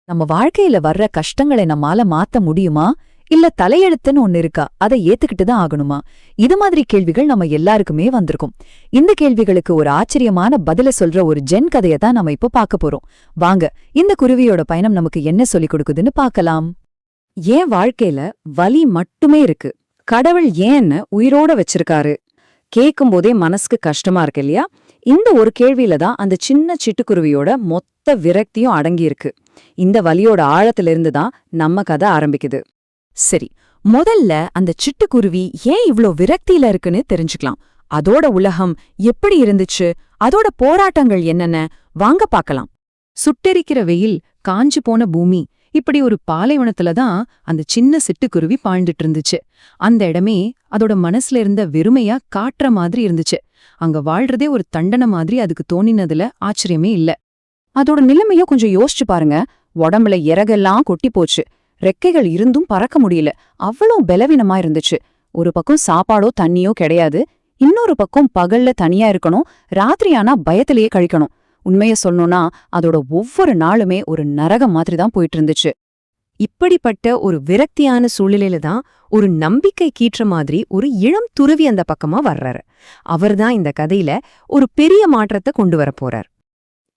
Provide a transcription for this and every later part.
நம்ம வாழ்க்கையில வர்ற கஷ்டங்களை நம்மால மாத்த முடியுமா இல்ல தலையெழுத்துன்னு ஒண்ணு இருக்கா அதை ஏத்துக்கிட்டு தான் ஆகணுமா? இது மாதிரி கேள்விகள் நம்ம எல்லாருக்குமே வந்திருக்கும். இந்த கேள்விகளுக்கு ஒரு ஆச்சரியமான பதில சொல்ற ஒரு ஜென் கதையை தான் நம்ம இப்ப பார்க்க போறோம். வாங்க இந்த குருவியோட பயணம் நமக்கு என்ன சொல்லிக் கொடுக்குதுன்னு பார்க்கலாம். ஏன் வாழ்க்கையில வலி மட்டுமே இருக்கு, கடவுள் ஏன்னு உயிரோட வச்சிருக்காரு கேக்கும்போதே மனசுக்கு கஷ்டமா இருக்கு இல்லையா? இந்த ஒரு கேள்வியில தான் அந்த சின்ன சிட்டுக்குருவியோட மொத்த விரக்தியும் அடங்கியிருக்கு. இந்த வலியோட ஆழத்திலிருந்து தான் நம்ம கதை ஆரம்பிக்குது. சரி, முதல்ல அந்த சிட்டுக்குருவி ஏன் இவ்ளோ விரக்தியில இருக்குன்னு தெரிஞ்சுக்கலாம். அதோட உலகம் எப்படி இருந்துச்சு, அதோட போராட்டங்கள் என்னென்ன வாங்க பார்க்கலாம். சுட்டெரிக்கிற வெயில், காஞ்சு போன பூமி, இப்படி ஒரு பாலைவனத்துல தான் அந்த சின்ன சிட்டுக்குருவி வாழ்ந்துட்டு இருந்துச்சு. அந்த இடமே அதோட மனசுல இருந்த வெறுமையா காட்டுற மாதிரி இருந்துச்சு. அங்க வாழ்றதே ஒரு தண்டனை மாதிரி அதுக்கு தோணினதுல ஆச்சரியமே இல்ல. அதோட நிலைமைய கொஞ்சம் யோசிச்சு பாருங்க. உடம்புல இறகெல்லாம் கொட்டி போச்சு, ரெக்கைகள் இருந்தும் பறக்க முடியல, அவ்வளோ பலவீனமா இருந்துச்சு. ஒரு பக்கம் சாப்பாடோ தண்ணியோ கிடையாது, இன்னொரு பக்கம் பகல்ல தனியா இருக்கணும், ராத்திரியானா பயத்திலேயே கழிக்கணும். உண்மைய சொல்லணும்னா அதோட ஒவ்வொரு நாளுமே ஒரு நரகம் மாதிரி தான் போயிட்டு இருந்துச்சு. இப்படிப்பட்ட ஒரு விரக்தியான சூழ்நிலையில தான் ஒரு நம்பிக்கை கீற்ற மாதிரி ஒரு இளம் துறவி அந்த பக்கமா வர்றாரு. அவர்தான் இந்த கதையில ஒரு பெரிய மாற்றத்தை கொண்டு வர போறார்.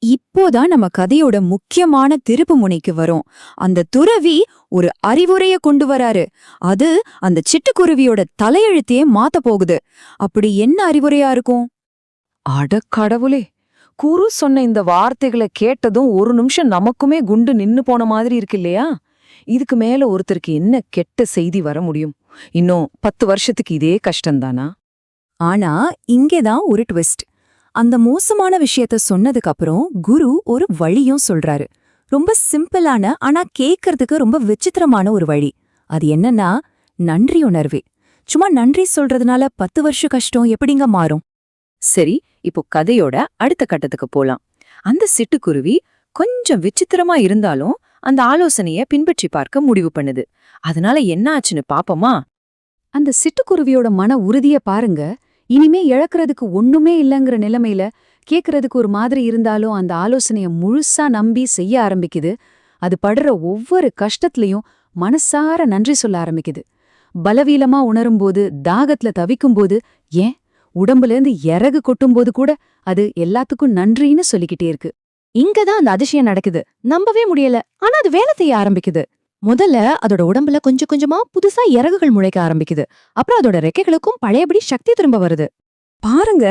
இப்போதான் நம்ம கதையோட முக்கியமான திருப்பு முனைக்கு வரும். அந்த துறவி ஒரு அறிவுரைய கொண்டு வராரு. அது அந்த சிட்டுக்குருவியோட தலையெழுத்தையே மாத்த போகுது. அப்படி என்ன அறிவுரையா இருக்கும்? அட கடவுளே! குரு சொன்ன இந்த வார்த்தைகளை கேட்டதும் ஒரு நிமிஷம் நமக்குமே குண்டு நின்னு போன மாதிரி இருக்கு இல்லையா? இதுக்கு மேல ஒருத்தருக்கு என்ன கெட்ட செய்தி வர முடியும்? இன்னும் 10 வருஷத்துக்கு இதே கஷ்டம்தானா? ஆனா இங்கேதான் ஒரு ட்விஸ்ட். அந்த மோசமான விஷயத்த சொன்னதுக்கு அப்புறம் குரு ஒரு வழியும் சொல்றாரு. ரொம்ப சிம்பிளான ஆனா கேட்கறதுக்கு ரொம்ப விசித்திரமான ஒரு வழி. அது என்னன்னா நன்றி உணர்வே. சும்மா நன்றி சொல்றதுனால 10 வருஷ கஷ்டம் எப்படிங்க மாறும்? சரி, இப்போ கதையோட அடுத்த கட்டத்துக்கு போலாம். அந்த சிட்டுக்குருவி கொஞ்சம் விசித்திரமா இருந்தாலும் அந்த ஆலோசனைய பின்பற்றி பார்க்க முடிவு பண்ணுது. அதனால என்ன ஆச்சுன்னு பாப்போமா? அந்த சிட்டுக்குருவியோட மன உறுதிய பாருங்க. இனிமே இழக்கிறதுக்கு ஒண்ணுமே இல்லைங்கிற நிலைமையில கேட்கறதுக்கு ஒரு மாதிரி இருந்தாலும் அந்த ஆலோசனைய முழுசா நம்பி செய்ய ஆரம்பிக்குது. அது படுற ஒவ்வொரு கஷ்டத்திலையும் மனசார நன்றி சொல்ல ஆரம்பிக்குது. பலவீனமா உணரும்போது, தாகத்துல தவிக்கும்போது, ஏன் உடம்புலேருந்து இறகு கொட்டும்போது கூட அது எல்லாத்துக்கும் நன்றின்னு சொல்லிக்கிட்டே இருக்கு. இங்கதான் அந்த அதிசயம் நடக்குது. நம்பவே முடியல, ஆனா அது வேலை செய்ய ஆரம்பிக்குது. முதல்ல அதோட உடம்புல கொஞ்சம் கொஞ்சமா புதுசா இறகுகள் முளைக்க ஆரம்பிக்குது. அப்புறம் அதோட ரெக்கைகளுக்கும் பழையபடி சக்தி திரும்ப வருது. பாருங்க,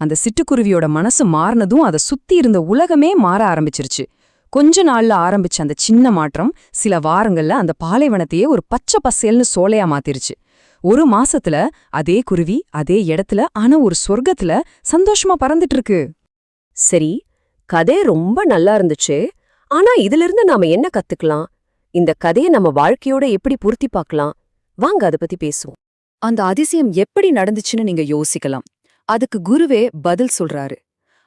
அந்த சிட்டுக்குருவியோட மனசு மாறினதும் அதை சுத்தி இருந்த உலகமே மாற ஆரம்பிச்சிருச்சு. கொஞ்ச நாள்ல ஆரம்பிச்ச அந்த சின்ன மாற்றம் சில வாரங்கள்ல அந்த பாலைவனத்தையே ஒரு பச்சை பசேல்னு சோலையா மாத்திருச்சு. ஒரு மாசத்துல அதே குருவி அதே இடத்துல, ஆனா ஒரு சொர்க்கத்துல சந்தோஷமா பறந்துட்டு இருக்கு. சரி, கதை ரொம்ப நல்லா இருந்துச்சு. ஆனா இதிலிருந்து நாம என்ன கத்துக்கலாம்? இந்த கதையை நம்ம வாழ்க்கையோட எப்படி பூர்த்தி பார்க்கலாம்? வாங்க அதை பத்தி பேசுவோம். அந்த அதிசயம் எப்படி நடந்துச்சுன்னு நீங்க யோசிக்கலாம். அதுக்கு குருவே பதில் சொல்றாரு.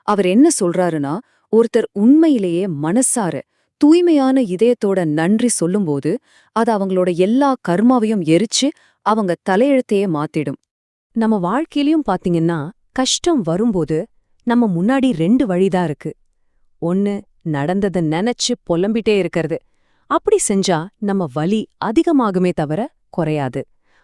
அவர் என்ன சொல்றாருன்னா, ஒருத்தர் உண்மையிலேயே மனசார தூய்மையான இதயத்தோட நன்றி சொல்லும்போது அது அவங்களோட எல்லா கர்மாவையும் எரிச்சு அவங்க தலையெழுத்தையே மாத்திடும். நம்ம வாழ்க்கையிலயும் பாத்தீங்கன்னா கஷ்டம் வரும்போது நம்ம முன்னாடி 2 வழிதான் இருக்கு. ஒன்னு, நடந்ததை நினைச்சு புலம்பிட்டே இருக்கிறது. அப்படி செஞ்சா நம்ம வலி அதிகமாகுமே தவிர குறையாது.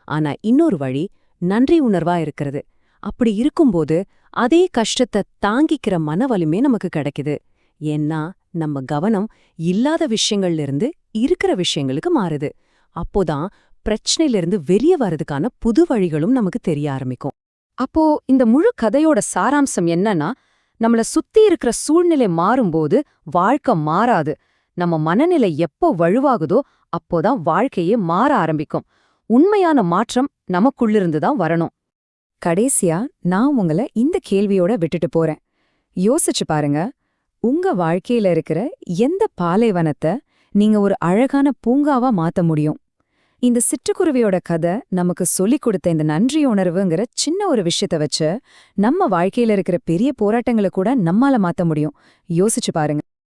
ஆனா இன்னொரு வழி நன்றி உணர்வா இருக்கிறது. அப்படி இருக்கும்போது அதே கஷ்டத்தை தாங்கிக்கிற மனவலிமே நமக்கு கிடைக்குது. ஏன்னா நம்ம கவனம் இல்லாத விஷயங்கள்ல இருந்து இருக்கிற விஷயங்களுக்கு மாறுது. அப்போதான் பிரச்சனையிலிருந்து வெளியே வர்றதுக்கான புது வழிகளும் நமக்கு தெரிய ஆரம்பிக்கும். அப்போ இந்த முழு கதையோட சாராம்சம் என்னன்னா, நம்மள சுத்தி இருக்கிற சூழ்நிலை மாறும்போது வாழ்க்கை மாறாது. நம்ம மனநிலை எப்போ வலுவாகுதோ அப்போதான் வாழ்க்கையே மாற ஆரம்பிக்கும். உண்மையான மாற்றம் நமக்குள்ளிருந்து தான் வரணும். கடைசியா நான் உங்களை இந்த கேள்வியோட விட்டுட்டு போறேன். யோசிச்சு பாருங்க, உங்க வாழ்க்கையில இருக்கிற எந்த பாலைவனத்தை நீங்க ஒரு அழகான பூங்காவா மாத்த முடியும்? இந்த சிட்டுக்குருவியோட கதை நமக்கு சொல்லிக் கொடுத்த இந்த நன்றி உணர்வுங்கிற சின்ன ஒரு விஷயத்த வச்சு நம்ம வாழ்க்கையில இருக்கிற பெரிய போராட்டங்களை கூட நம்மால மாத்த முடியும். யோசிச்சு பாருங்க.